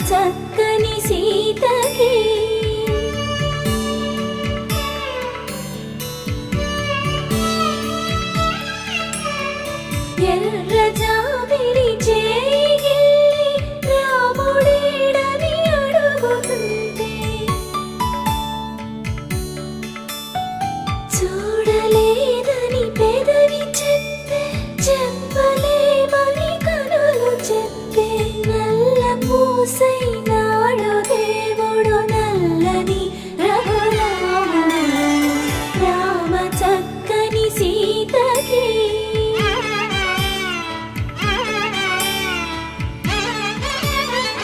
చక్కని సీతకి ఎర్ర జాబిలి చేయి రాముడేడని అడుగుతుంటే చూడలేదని పెదవి చెప్పే చెప్పలేమని కనులు చెప్పే నల్ల పూసైన